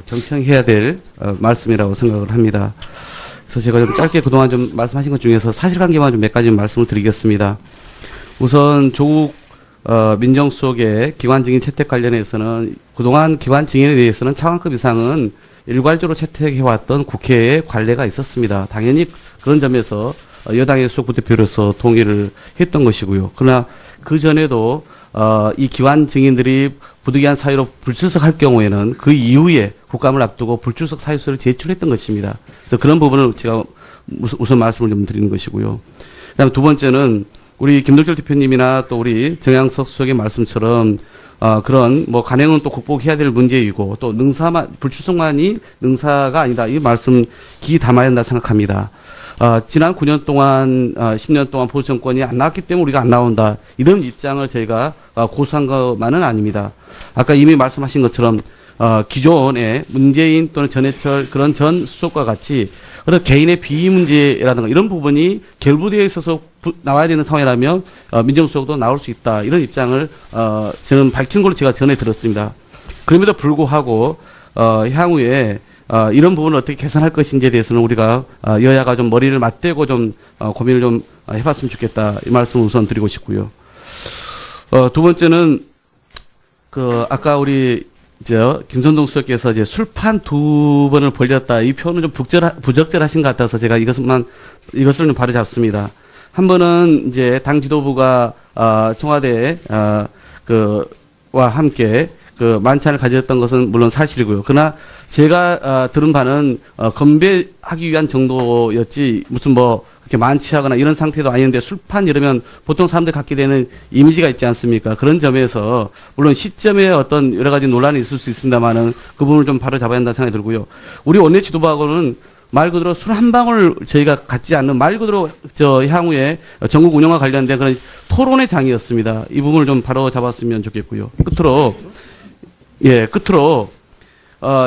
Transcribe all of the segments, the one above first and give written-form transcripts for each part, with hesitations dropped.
경청해야 될 말씀이라고 생각을 합니다. 그래서 제가 좀 짧게 그동안 좀 말씀하신 것 중에서 사실관계만 좀 몇 가지 말씀을 드리겠습니다. 우선 조국 민정수석의 기관 증인 채택 관련해서는 그동안 기관 증인에 대해서는 차관급 이상은 일괄적으로 채택해왔던 국회의 관례가 있었습니다. 당연히 그런 점에서 여당의 수석 부대표로서 동의를 했던 것이고요. 그러나 그 전에도 이 기관 증인들이 부득이한 사유로 불출석할 경우에는 그 이후에 국감을 앞두고 불출석 사유서를 제출했던 것입니다. 그래서 그런 부분을 제가 우선 말씀을 좀 드리는 것이고요. 그다음에 두 번째는 우리 김동철 대표님이나 또 우리 정양석 수석의 말씀처럼 그런 뭐 간행은 또 극복해야 될 문제이고 또 불출석만이 능사가 아니다. 이 말씀 기히 담아야 한다 생각합니다. 지난 9년 동안, 10년 동안 보수 정권이 안 나왔기 때문에 우리가 안 나온다. 이런 입장을 저희가 고수한 것만은 아닙니다. 아까 이미 말씀하신 것처럼, 기존의 문재인 또는 전해철 그런 전 수석과 같이 어떤 개인의 비위 문제라든가 이런 부분이 결부되어 있어서 나와야 되는 상황이라면, 민정수석도 나올 수 있다. 이런 입장을, 저는 밝힌 걸로 제가 전해 들었습니다. 그럼에도 불구하고, 향후에 이런 부분을 어떻게 개선할 것인지에 대해서는 우리가 여야가 좀 머리를 맞대고 좀 고민을 좀 해봤으면 좋겠다. 이 말씀을 우선 드리고 싶고요. 두 번째는 아까 우리 김선동 수석께서 이제 술판 두 번을 벌렸다. 이 표현은 좀 부적절하신 것 같아서 제가 이것을 좀 바로 잡습니다. 한 번은 이제 당 지도부가 청와대 와 함께 만찬을 가졌던 것은 물론 사실이고요. 그러나 제가 들은 바는 건배하기 위한 정도였지 무슨 뭐 이렇게 만취하거나 이런 상태도 아닌데 술판 이러면 보통 사람들이 갖게 되는 이미지가 있지 않습니까? 그런 점에서 물론 시점에 어떤 여러 가지 논란이 있을 수 있습니다만은 그 부분을 좀 바로 잡아야 한다는 생각이 들고요. 우리 원내 지도부하고는 말 그대로 술 한 방울 저희가 갖지 않는 말 그대로 향후에 전국 운영과 관련된 그런 토론의 장이었습니다. 이 부분을 좀 바로 잡았으면 좋겠고요. 끝으로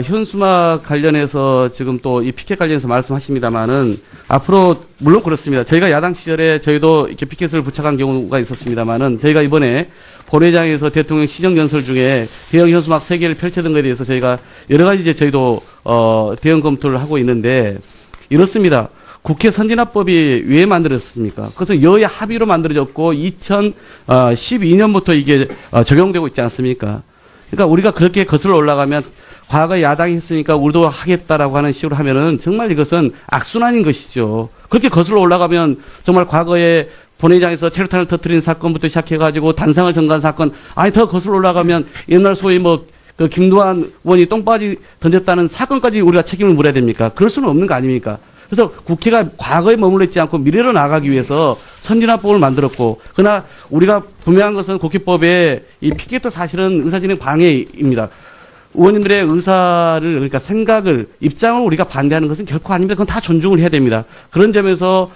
현수막 관련해서 지금 또 이 피켓 관련해서 말씀하십니다만은 앞으로 물론 그렇습니다. 저희가 야당 시절에 저희도 이렇게 피켓을 부착한 경우가 있었습니다만은 저희가 이번에 본회의장에서 대통령 시정연설 중에 대형 현수막 3개를 펼쳐둔 것에 대해서 저희가 여러 가지 이제 저희도 대응 검토를 하고 있는데 이렇습니다. 국회 선진화법이 왜 만들어졌습니까? 그것은 여야 합의로 만들어졌고 2012년부터 이게 적용되고 있지 않습니까? 그러니까 우리가 그렇게 거슬러 올라가면 과거에 야당이 했으니까 우리도 하겠다라고 하는 식으로 하면은 정말 이것은 악순환인 것이죠. 그렇게 거슬러 올라가면 정말 과거에 본회의장에서 체류탄을 터뜨린 사건부터 시작해가지고 단상을 점거한 사건, 아니 더 거슬러 올라가면 옛날 소위 김두한 의원이 똥바지 던졌다는 사건까지 우리가 책임을 물어야 됩니까? 그럴 수는 없는 거 아닙니까? 그래서 국회가 과거에 머물러 있지 않고 미래로 나아가기 위해서 선진화법을 만들었고, 그러나 우리가 분명한 것은 국회법에 이 피켓도 사실은 의사진행 방해입니다. 의원님들의 의사를, 그러니까 생각을, 입장을 우리가 반대하는 것은 결코 아닙니다. 그건 다 존중을 해야 됩니다. 그런 점에서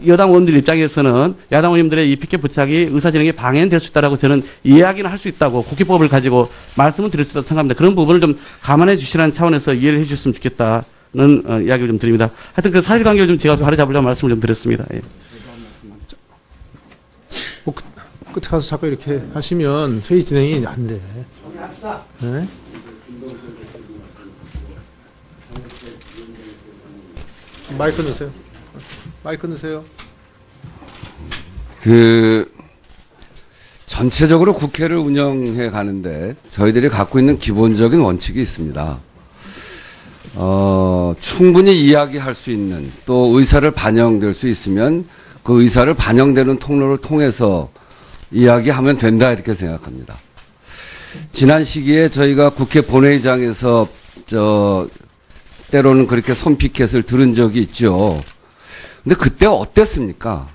여당 의원들 입장에서는 야당 의원님들의 이 피켓 부착이 의사진행에 방해는 될 수 있다라고 저는 이야기는 할 수 있다고 국회법을 가지고 말씀을 드릴 수 있다고 생각합니다. 그런 부분을 좀 감안해 주시라는 차원에서 이해를 해 주셨으면 좋겠다는 이야기를 좀 드립니다. 하여튼 그 사실관계를 좀 제가 바로 잡으려고 말씀을 좀 드렸습니다. 예. 끝에 가서 자꾸 이렇게 하시면 회의 진행이 안 돼. 네? 마이크 넣으세요. 마이크 넣으세요. 전체적으로 국회를 운영해 가는데 저희들이 갖고 있는 기본적인 원칙이 있습니다. 충분히 이야기할 수 있는 또 의사를 반영될 수 있으면 그 의사를 반영되는 통로를 통해서 이야기하면 된다 이렇게 생각합니다. 지난 시기에 저희가 국회 본회의장에서 때로는 그렇게 손피켓을 들은 적이 있죠. 근데 그때 어땠습니까?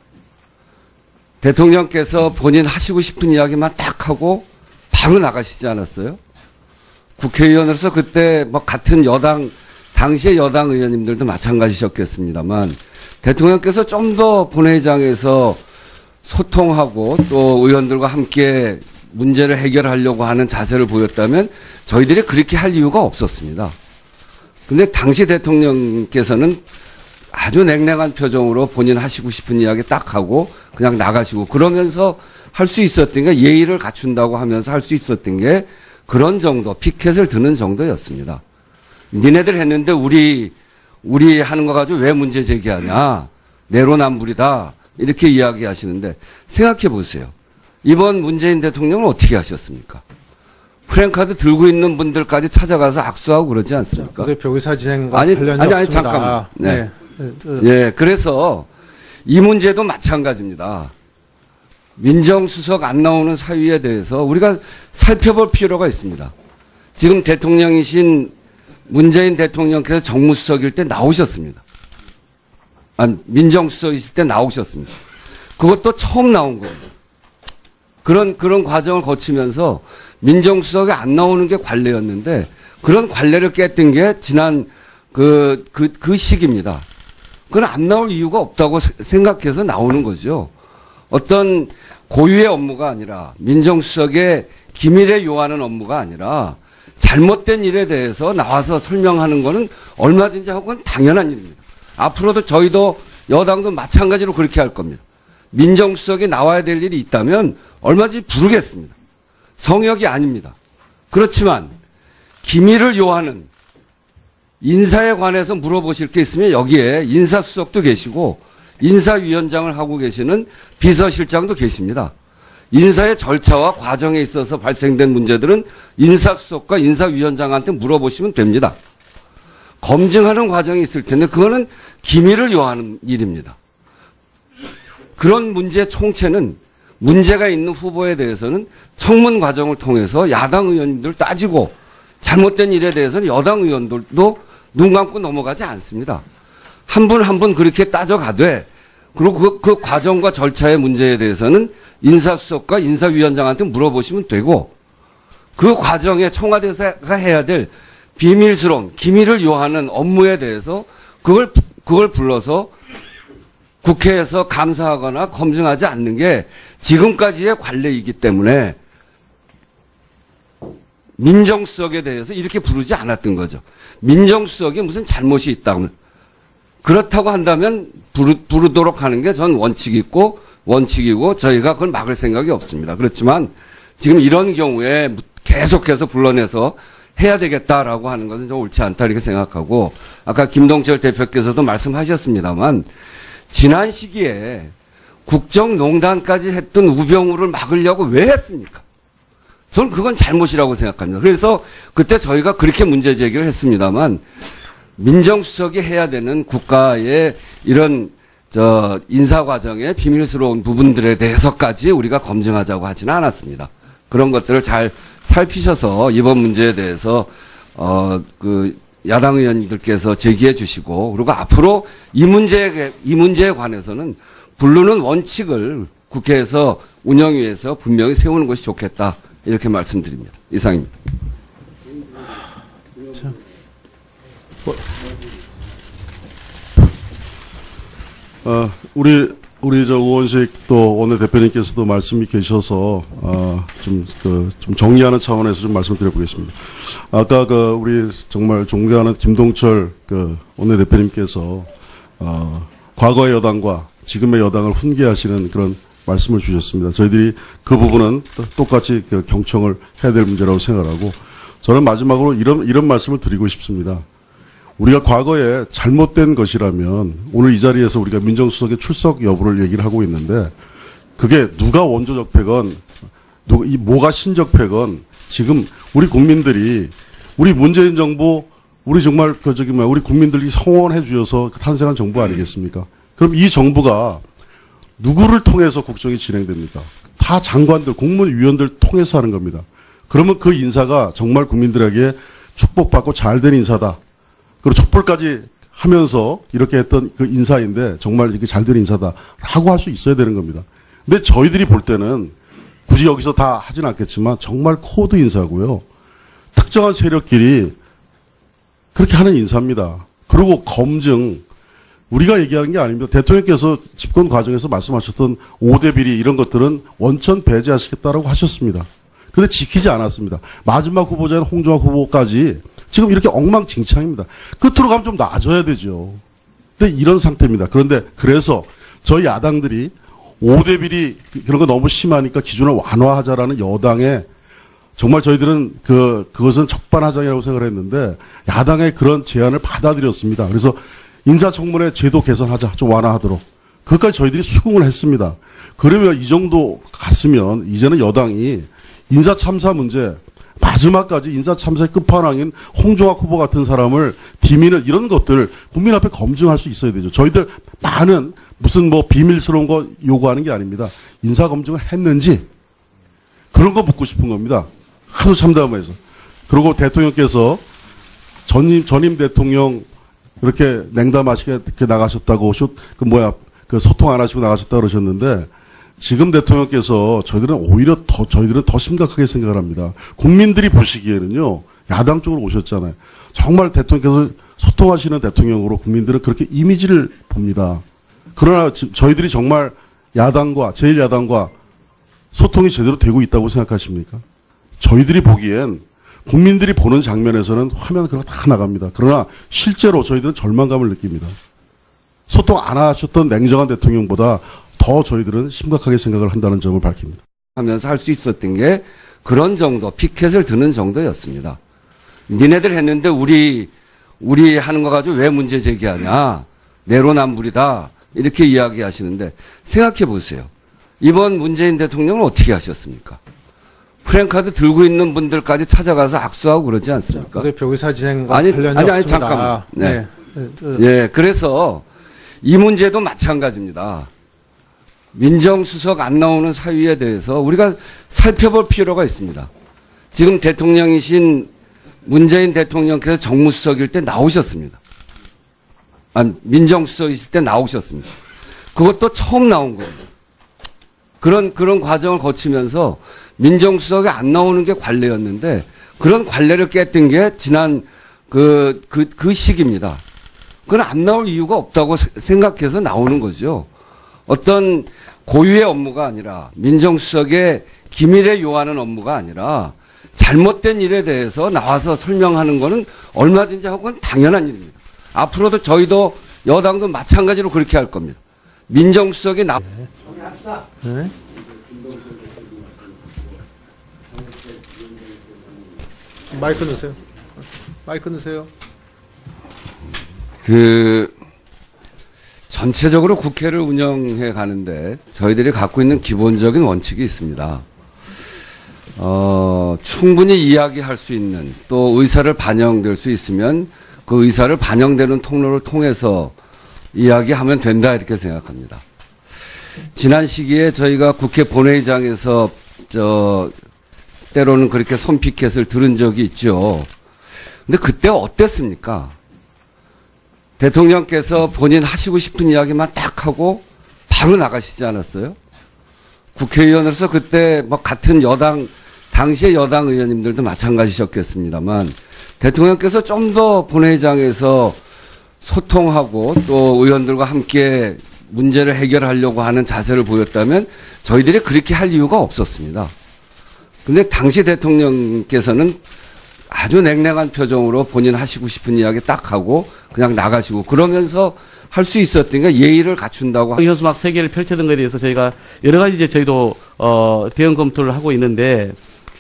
대통령께서 본인 하시고 싶은 이야기만 딱 하고 바로 나가시지 않았어요? 국회의원으로서 그때 같은 여당, 당시의 여당 의원님들도 마찬가지셨겠습니다만 대통령께서 좀 더 본회의장에서 소통하고 또 의원들과 함께 문제를 해결하려고 하는 자세를 보였다면 저희들이 그렇게 할 이유가 없었습니다. 근데 당시 대통령께서는 아주 냉랭한 표정으로 본인 하시고 싶은 이야기 딱 하고 그냥 나가시고 그러면서 할 수 있었던 게 예의를 갖춘다고 하면서 할 수 있었던 게 그런 정도, 피켓을 드는 정도였습니다. 니네들 했는데 우리 하는 거 가지고 왜 문제 제기하냐. 내로남불이다. 이렇게 이야기하시는데 생각해 보세요. 이번 문재인 대통령은 어떻게 하셨습니까? 프랭카드 들고 있는 분들까지 찾아가서 악수하고 그러지 않습니까? 대표 의사진행과 아니, 관련이 아니, 없습니다. 잠깐만. 네. 네. 예, 그래서 이 문제도 마찬가지입니다. 민정수석 안 나오는 사유에 대해서 우리가 살펴볼 필요가 있습니다. 지금 대통령이신 문재인 대통령께서 정무수석일 때 나오셨습니다. 민정수석이실 때 나오셨습니다. 그것도 처음 나온 거예요. 그런 과정을 거치면서 민정수석이 안 나오는 게 관례였는데 그런 관례를 깼던 게 지난 그 시기입니다. 그건 안 나올 이유가 없다고 생각해서 나오는 거죠. 어떤 고유의 업무가 아니라 민정수석의 기밀에 요하는 업무가 아니라 잘못된 일에 대해서 나와서 설명하는 거는 얼마든지 하고 건 당연한 일입니다. 앞으로도 저희도 여당도 마찬가지로 그렇게 할 겁니다. 민정수석이 나와야 될 일이 있다면 얼마든지 부르겠습니다. 성역이 아닙니다. 그렇지만 기밀을 요하는 인사에 관해서 물어보실 게 있으면 여기에 인사수석도 계시고 인사위원장을 하고 계시는 비서실장도 계십니다. 인사의 절차와 과정에 있어서 발생된 문제들은 인사수석과 인사위원장한테 물어보시면 됩니다. 검증하는 과정이 있을 텐데 그거는 기밀을 요하는 일입니다. 그런 문제의 총체는 문제가 있는 후보에 대해서는 청문 과정을 통해서 야당 의원님들 따지고 잘못된 일에 대해서는 여당 의원들도 눈 감고 넘어가지 않습니다. 한 분 한 분 그렇게 따져가되 그리고 그 과정과 절차의 문제에 대해서는 인사수석과 인사위원장한테 물어보시면 되고 그 과정에 청와대가 해야 될 비밀스러운 기밀을 요하는 업무에 대해서 그걸 불러서 국회에서 감사하거나 검증하지 않는 게 지금까지의 관례이기 때문에 민정수석에 대해서 이렇게 부르지 않았던 거죠. 민정수석이 무슨 잘못이 있다면 그렇다고 한다면 부르도록 하는 게 전 원칙이고 저희가 그걸 막을 생각이 없습니다. 그렇지만 지금 이런 경우에 계속해서 불러내서 해야 되겠다라고 하는 것은 좀 옳지 않다 이렇게 생각하고 아까 김동철 대표께서도 말씀하셨습니다만 지난 시기에 국정농단까지 했던 우병우를 막으려고 왜 했습니까? 저는 그건 잘못이라고 생각합니다. 그래서 그때 저희가 그렇게 문제 제기를 했습니다만 민정수석이 해야 되는 국가의 이런 인사 과정의 비밀스러운 부분들에 대해서까지 우리가 검증하자고 하지는 않았습니다. 그런 것들을 잘 살피셔서 이번 문제에 대해서 야당 의원님들께서 제기해 주시고 그리고 앞으로 이 문제에 관해서는 부르는 원칙을 국회에서 운영위에서 분명히 세우는 것이 좋겠다 이렇게 말씀드립니다. 이상입니다. 우리 우원식 또 원내대표님께서도 말씀이 계셔서 좀 정리하는 차원에서 좀 말씀드려 보겠습니다. 아까 우리 정말 존경하는 김동철 원내대표님께서 과거의 여당과 지금의 여당을 훈계하시는 그런 말씀을 주셨습니다. 저희들이 그 부분은 똑같이 경청을 해야 될 문제라고 생각하고 저는 마지막으로 이런 말씀을 드리고 싶습니다. 우리가 과거에 잘못된 것이라면 오늘 이 자리에서 우리가 민정수석의 출석 여부를 얘기를 하고 있는데 그게 누가 원조적패건 뭐가 신적패건 지금 우리 국민들이 우리 문재인 정부 우리 정말 우리 국민들이 성원해 주셔서 탄생한 정부 아니겠습니까? 그럼 이 정부가 누구를 통해서 국정이 진행됩니까? 다 장관들, 국무위원들 통해서 하는 겁니다. 그러면 그 인사가 정말 국민들에게 축복받고 잘된 인사다. 그리고 촛불까지 하면서 이렇게 했던 그 인사인데 정말 이게 잘된 인사다라고 할 수 있어야 되는 겁니다. 근데 저희들이 볼 때는 굳이 여기서 다 하진 않겠지만 정말 코드 인사고요. 특정한 세력끼리 그렇게 하는 인사입니다. 그리고 검증, 우리가 얘기하는 게 아닙니다. 대통령께서 집권 과정에서 말씀하셨던 5대 비리 이런 것들은 원천 배제하시겠다라고 하셨습니다. 근데 지키지 않았습니다. 마지막 후보자인 홍준표 후보까지 지금 이렇게 엉망진창입니다. 끝으로 가면 좀 나아져야 되죠. 근데 이런 상태입니다. 그래서 저희 야당들이 5대 비리 그런 거 너무 심하니까 기준을 완화하자라는 여당의 정말 저희들은 그것은 적반하장이라고 생각을 했는데 야당의 그런 제안을 받아들였습니다. 그래서 인사청문회 제도 개선하자, 좀 완화하도록. 그것까지 저희들이 수긍을 했습니다. 그러면 이 정도 갔으면 이제는 여당이 인사참사 문제, 마지막까지 인사참사의 끝판왕인 홍종학 후보 같은 사람을 디미는 이런 것들 국민 앞에 검증할 수 있어야 되죠. 저희들 많은 무슨 뭐 비밀스러운 거 요구하는 게 아닙니다. 인사검증을 했는지 그런 거 묻고 싶은 겁니다. 하도 참담해서. 그리고 대통령께서 전임 대통령 그렇게 냉담하시게 이렇게 나가셨다고 소통 안 하시고 나가셨다고 그러셨는데 지금 대통령께서 저희들은 더 심각하게 생각을 합니다. 국민들이 보시기에는요, 야당 쪽으로 오셨잖아요. 정말 대통령께서 소통하시는 대통령으로 국민들은 그렇게 이미지를 봅니다. 그러나 저희들이 정말 제1야당과 소통이 제대로 되고 있다고 생각하십니까? 저희들이 보기엔 국민들이 보는 장면에서는 화면 그거 다 나갑니다. 그러나 실제로 저희들은 절망감을 느낍니다. 소통 안 하셨던 냉정한 대통령보다 더 저희들은 심각하게 생각을 한다는 점을 밝힙니다. 하면서 할 수 있었던 게 그런 정도, 피켓을 드는 정도였습니다. 니네들 했는데 우리 하는 거 가지고 왜 문제 제기하냐. 내로남불이다. 이렇게 이야기하시는데 생각해 보세요. 이번 문재인 대통령은 어떻게 하셨습니까? 프랭카드 들고 있는 분들까지 찾아가서 악수하고 그러지 않습니까? 대표 의사 진행과 아니, 관련이 아니, 없습니다. 잠깐만. 네. 네. 예, 그래서 이 문제도 마찬가지입니다. 민정수석 안 나오는 사유에 대해서 우리가 살펴볼 필요가 있습니다. 지금 대통령이신 문재인 대통령께서 정무수석일 때 나오셨습니다. 민정수석이실 때 나오셨습니다. 그것도 처음 나온 거예요. 그런 과정을 거치면서 민정수석이 안 나오는 게 관례였는데 그런 관례를 깼던 게 지난 그 시기입니다. 그건 안 나올 이유가 없다고 생각해서 나오는 거죠. 어떤 고유의 업무가 아니라 민정수석의 기밀에 요하는 업무가 아니라 잘못된 일에 대해서 나와서 설명하는 거는 얼마든지 하고 그건 당연한 일입니다. 앞으로도 저희도 여당도 마찬가지로 그렇게 할 겁니다. 민정수석이 네. 마이크 넣으세요. 마이크 넣으세요. 전체적으로 국회를 운영해 가는데 저희들이 갖고 있는 기본적인 원칙이 있습니다. 충분히 이야기할 수 있는 또 의사를 반영될 수 있으면 그 의사를 반영되는 통로를 통해서 이야기하면 된다 이렇게 생각합니다. 지난 시기에 저희가 국회 본회의장에서 때로는 그렇게 손피켓을 들은 적이 있죠. 근데 그때 어땠습니까? 대통령께서 본인 하시고 싶은 이야기만 딱 하고 바로 나가시지 않았어요? 국회의원으로서 그때 뭐 같은 당시의 여당 의원님들도 마찬가지셨겠습니다만 대통령께서 좀 더 본회의장에서 소통하고 또 의원들과 함께 문제를 해결하려고 하는 자세를 보였다면 저희들이 그렇게 할 이유가 없었습니다. 근데 당시 대통령께서는 아주 냉랭한 표정으로 본인 하시고 싶은 이야기 딱 하고 그냥 나가시고 그러면서 할 수 있었던 게 예의를 갖춘다고. 현수막 3개를 펼쳐둔 것에 대해서 저희가 여러 가지 이제 저희도 대응 검토를 하고 있는데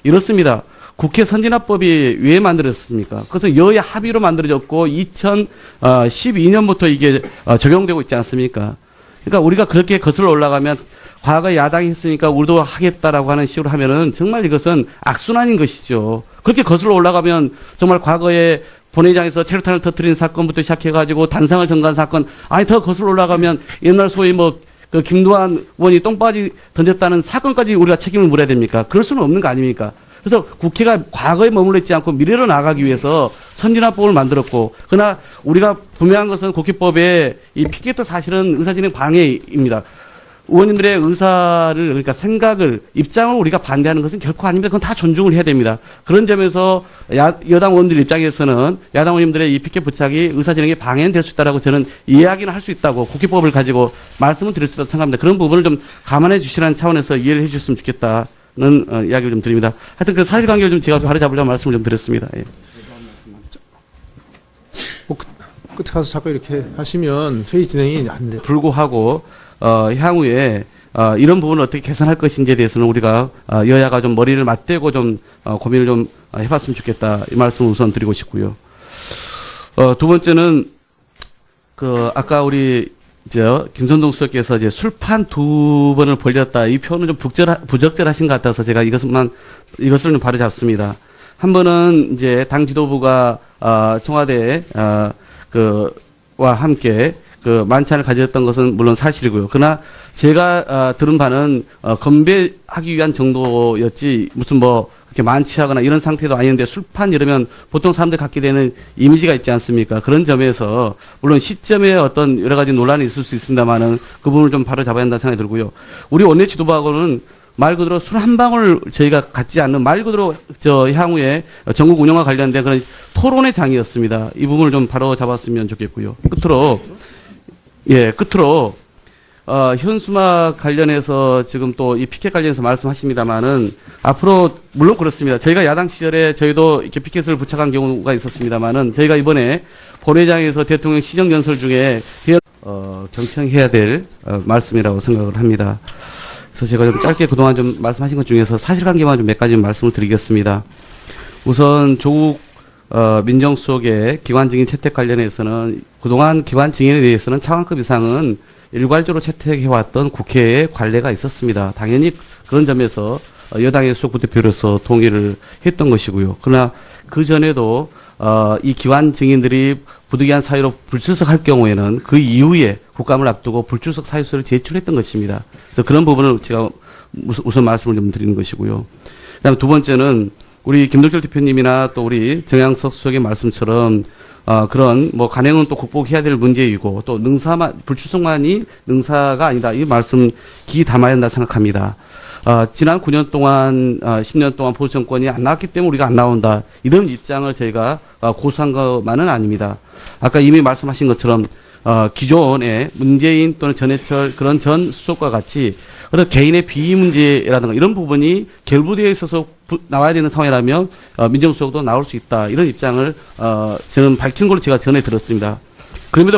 이렇습니다. 국회 선진화법이 왜 만들어졌습니까? 그것은 여야 합의로 만들어졌고 2012년부터 이게 적용되고 있지 않습니까? 그러니까 우리가 그렇게 거슬러 올라가면 과거 야당이 했으니까 우리도 하겠다라고 하는 식으로 하면은 정말 이것은 악순환인 것이죠. 그렇게 거슬러 올라가면 정말 과거에 본회의장에서 체류탄을 터뜨린 사건부터 시작해가지고 단상을 점거한 사건, 더 거슬러 올라가면 옛날 소위 그 김두한 의원이 똥바지 던졌다는 사건까지 우리가 책임을 물어야 됩니까? 그럴 수는 없는 거 아닙니까? 그래서 국회가 과거에 머물러 있지 않고 미래로 나가기 위해서 선진화법을 만들었고, 그러나 우리가 분명한 것은 국회법에 이 피켓도 사실은 의사진행 방해입니다. 의원님들의 의사를, 그러니까 생각을, 입장을 우리가 반대하는 것은 결코 아닙니다. 그건 다 존중을 해야 됩니다. 그런 점에서 여당 의원들 입장에서는 야당 의원님들의 이 피켓 부착이 의사진행에 방해는 될 수 있다라고 저는 이야기는 할 수 있다고 국회법을 가지고 말씀을 드릴 수 있다고 생각합니다. 그런 부분을 좀 감안해 주시라는 차원에서 이해를 해 주셨으면 좋겠다는 이야기를 좀 드립니다. 하여튼 그 사실관계를 좀 제가 바로잡으려고 말씀을 좀 드렸습니다. 예. 끝에 가서 자꾸 이렇게 하시면 회의 진행이 안 돼요. 불구하고 향후에 이런 부분을 어떻게 개선할 것인지에 대해서는 우리가 여야가 좀 머리를 맞대고 좀 고민을 좀 해봤으면 좋겠다 이 말씀을 우선 드리고 싶고요. 두 번째는 아까 우리 김선동 수석께서 이제 술판 2번을 벌렸다 이 표현은 좀 부적절하신 것 같아서 제가 이것을 좀 바로 잡습니다. 한 번은 이제 당 지도부가 청와대 와 함께 만찬을 가졌던 것은 물론 사실이고요. 그러나 제가 들은 바는 건배하기 위한 정도였지 무슨 뭐 그렇게 만취하거나 이런 상태도 아닌데 술판 이러면 보통 사람들이 갖게 되는 이미지가 있지 않습니까? 그런 점에서 물론 시점에 어떤 여러 가지 논란이 있을 수 있습니다만은 그 부분을 좀 바로 잡아야 한다는 생각이 들고요. 우리 원내 지도부하고는 말 그대로 술 한 방울 저희가 갖지 않는 말 그대로 향후에 전국 운영과 관련된 그런 토론의 장이었습니다. 이 부분을 좀 바로 잡았으면 좋겠고요. 끝으로 현수막 관련해서 지금 또 이 피켓 관련해서 말씀하십니다만은 앞으로 물론 그렇습니다. 저희가 야당 시절에 저희도 이렇게 피켓을 부착한 경우가 있었습니다만은 저희가 이번에 본회의장에서 대통령 시정연설 중에 경청해야 될 말씀이라고 생각을 합니다. 그래서 제가 좀 짧게 그동안 좀 말씀하신 것 중에서 사실관계만 좀 몇 가지 말씀을 드리겠습니다. 우선 조국 민정수석의 기관 증인 채택 관련해서는 그동안 기관 증인에 대해서는 차관급 이상은 일괄적으로 채택해왔던 국회의 관례가 있었습니다. 당연히 그런 점에서 여당의 수석 부대표로서 동의를 했던 것이고요. 그러나 그 전에도 이 기관 증인들이 부득이한 사유로 불출석할 경우에는 그 이후에 국감을 앞두고 불출석 사유서를 제출했던 것입니다. 그래서 그런 부분을 제가 우선 말씀을 좀 드리는 것이고요. 그다음에 두 번째는 우리 김동철 대표님이나 또 우리 정양석 수석의 말씀처럼 그런 뭐 간행은 또 극복해야 될 문제이고 또 불출석만이 능사가 아니다. 이 말씀 귀 담아야 한다 생각합니다. 지난 9년 동안 10년 동안 보수 정권이 안 나왔기 때문에 우리가 안 나온다. 이런 입장을 저희가 고수한 것만은 아닙니다. 아까 이미 말씀하신 것처럼 기존의 문재인 또는 전해철 그런 전 수석과 같이 어떤 개인의 비위 문제라든가 이런 부분이 결부되어 있어서 나와야 되는 상황이라면 민정수석도 나올 수 있다. 이런 입장을 저는 밝힌 걸로 제가 전해 들었습니다.